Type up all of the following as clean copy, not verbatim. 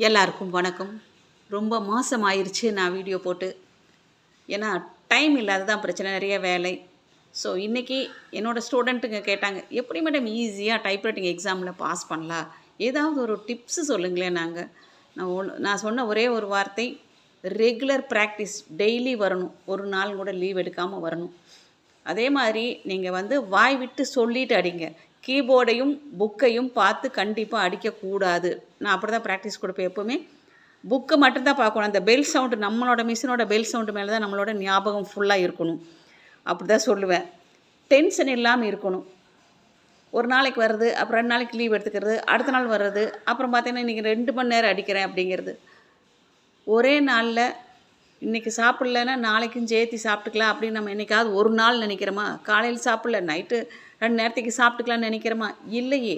எல்லாருக்கும் வணக்கம். ரொம்ப மாதம் ஆயிடுச்சு நான் வீடியோ போட்டு. ஏன்னா டைம் இல்லாததான் பிரச்சனை, நிறைய வேலை. ஸோ இன்றைக்கி என்னோடய ஸ்டூடெண்ட்டுங்க கேட்டாங்க, எப்படி மேடம் ஈஸியாக டைப்ரைட்டிங் எக்ஸாமில் பாஸ் பண்ணலாம், ஏதாவது ஒரு டிப்ஸு சொல்லுங்களேன். நான் சொன்ன ஒரே ஒரு வார்த்தை, ரெகுலர் ப்ராக்டிஸ், டெய்லி வரணும், ஒரு நாள் கூட லீவ் எடுக்காமல் வரணும். அதே மாதிரி நீங்கள் வாய் விட்டு சொல்லிட்டு அடிங்க. கீபோர்டையும் புக்கையும் பார்த்து கண்டிப்பாக அடிக்கக்கூடாது. நான் அப்படி தான் ப்ராக்டிஸ் கொடுப்பேன். எப்போவுமே புக்கை மட்டும்தான் பார்க்கணும். அந்த பெல் சவுண்டு, நம்மளோட மிஷினோட பெல் சவுண்டு மேலே தான் நம்மளோட ஞாபகம் ஃபுல்லாக இருக்கணும். அப்படி தான் சொல்லுவேன். டென்ஷன் இல்லாமல் இருக்கணும். ஒரு நாளைக்கு வர்றது, அப்புறம் 2 நாளைக்கு லீவ் எடுத்துக்கிறது, அடுத்த நாள் வர்றது, அப்புறம் பார்த்தீங்கன்னா இன்றைக்கி 2 மணி நேரம் அடிக்கிறேன் அப்படிங்கிறது. ஒரே நாளில் இன்றைக்கி சாப்பிட்லன்னா நாளைக்கும் சேர்த்து சாப்பிட்டுக்கலாம் அப்படின்னு நம்ம என்றைக்காவது ஒரு நாள் நினைக்கிறோமா? காலையில் சாப்பிட்ல, நைட்டு 2 நேரத்துக்கு சாப்பிட்டுக்கலான்னு நினைக்கிறோமா? இல்லையே.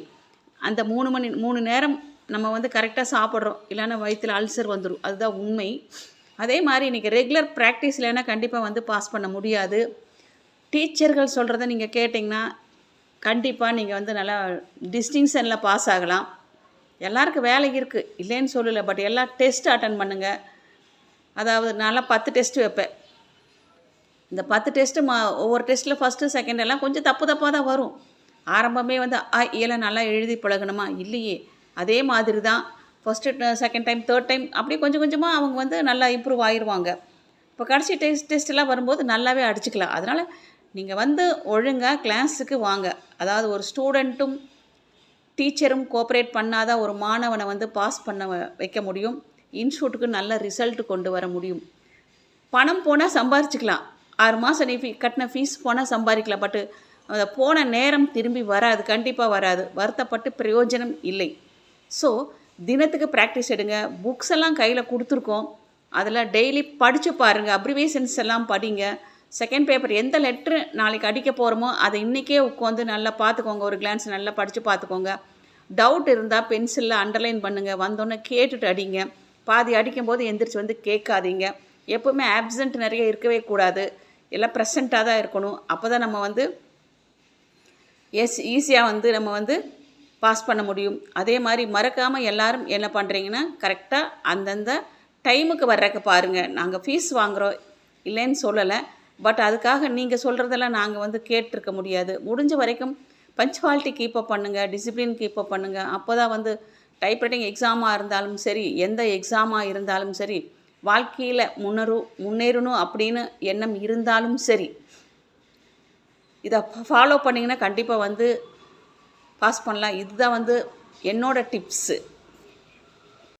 அந்த 3 நேரம் நம்ம கரெக்டாக சாப்பிட்றோம், இல்லைன்னா வயிற்றில் அல்சர் வந்துடும். அதுதான் உண்மை. அதே மாதிரி இன்றைக்கி ரெகுலர் ப்ராக்டிஸ் இல்லைன்னா கண்டிப்பாக பாஸ் பண்ண முடியாது. டீச்சர்கள் சொல்கிறத நீங்கள் கேட்டிங்கன்னா கண்டிப்பாக நீங்கள் நல்லா டிஸ்டிங்ஷனில் பாஸ் ஆகலாம். எல்லாருக்கும் வேலை இருக்குது, இல்லைன்னு சொல்லலை. பட் எல்லாம் டெஸ்ட் அட்டன் பண்ணுங்கள். அதாவது நான்லாம் 10 டெஸ்ட்டு வைப்பேன். இந்த 10 டெஸ்ட்டு ஒவ்வொரு டெஸ்ட்டில் ஃபஸ்ட்டு செகண்ட் எல்லாம் கொஞ்சம் தப்பாக தான் வரும். ஆரம்பமே ஏலாம் நல்லா எழுதி பழகணுமா? இல்லையே. அதே மாதிரி தான் first second time third time அப்படியே கொஞ்சம் கொஞ்சமாக அவங்க நல்லா இம்ப்ரூவ் ஆயிடுவாங்க. இப்போ கடைசி டெஸ்ட்டெல்லாம் வரும்போது நல்லாவே அடிச்சுக்கலாம். அதனால் நீங்கள் ஒழுங்காக கிளாஸுக்கு வாங்க. அதாவது ஒரு ஸ்டூடெண்ட்டும் டீச்சரும் கோஆப்ரேட் பண்ணாதான் ஒரு மாணவனை பாஸ் பண்ண வைக்க முடியும். இன்ஸ்டியூட்டுக்கு நல்ல ரிசல்ட் கொண்டு வர முடியும். பணம் போனால் சம்பாரிச்சிக்கலாம். 6 மாதம் நீ கட்டின ஃபீஸ் போனால் சம்பாதிக்கலாம். பட்டு அதை போன நேரம் திரும்பி வராது, கண்டிப்பாக வராது. வருத்தப்பட்டு பிரயோஜனம் இல்லை. ஸோ தினத்துக்கு ப்ராக்டிஸ் எடுங்க. புக்ஸ் எல்லாம் கையில் கொடுத்துருக்கோம், அதில் டெய்லி படித்து பாருங்கள். அப்ரிவேஷன்ஸ் எல்லாம் படிங்க. செகண்ட் பேப்பர் எந்த லெட்ரு நாளைக்கு அடிக்க போகிறோமோ அதை இன்றைக்கே உட்காந்து நல்லா பார்த்துக்கோங்க. ஒரு கிளான்ஸ் நல்லா படித்து பார்த்துக்கோங்க. டவுட் இருந்தால் பென்சிலில் அண்டர்லைன் பண்ணுங்கள். வந்தோன்னே கேட்டுட்டு அடிங்க. பாதி அடிக்கும்போது எந்திரிச்சு கேட்காதீங்க. எப்போவுமே ஆப்சண்ட் நிறைய இருக்கவே கூடாது, எல்லாம் ப்ரெசண்ட்டாக தான் இருக்கணும். அப்போ தான் நம்ம ஈஸியாக நம்ம பாஸ் பண்ண முடியும். அதே மாதிரி மறக்காமல் எல்லோரும் என்ன பண்ணுறீங்கன்னா, கரெக்டாக அந்தந்த டைமுக்கு வர்றக்க பாருங்கள். நாங்கள் ஃபீஸ் வாங்குகிறோம், இல்லைன்னு சொல்லலை. பட் அதுக்காக நீங்கள் சொல்கிறதெல்லாம் நாங்கள் கேட்டிருக்க முடியாது. முடிஞ்ச வரைக்கும் பஞ்சுவாலிட்டி கீப்பப் பண்ணுங்கள், டிசிப்ளின் கீப்பப் பண்ணுங்கள். அப்போ தான் டைப்ரைட்டிங் எக்ஸாமாக இருந்தாலும் சரி, எந்த எக்ஸாமாக இருந்தாலும் சரி, வாழ்க்கையில் முன்னேறணும் அப்படின்னு எண்ணம் இருந்தாலும் சரி, இதை ஃபாலோ பண்ணிங்கன்னா கண்டிப்பாக பாஸ் பண்ணலாம். இதுதான் என்னோடய டிப்ஸு.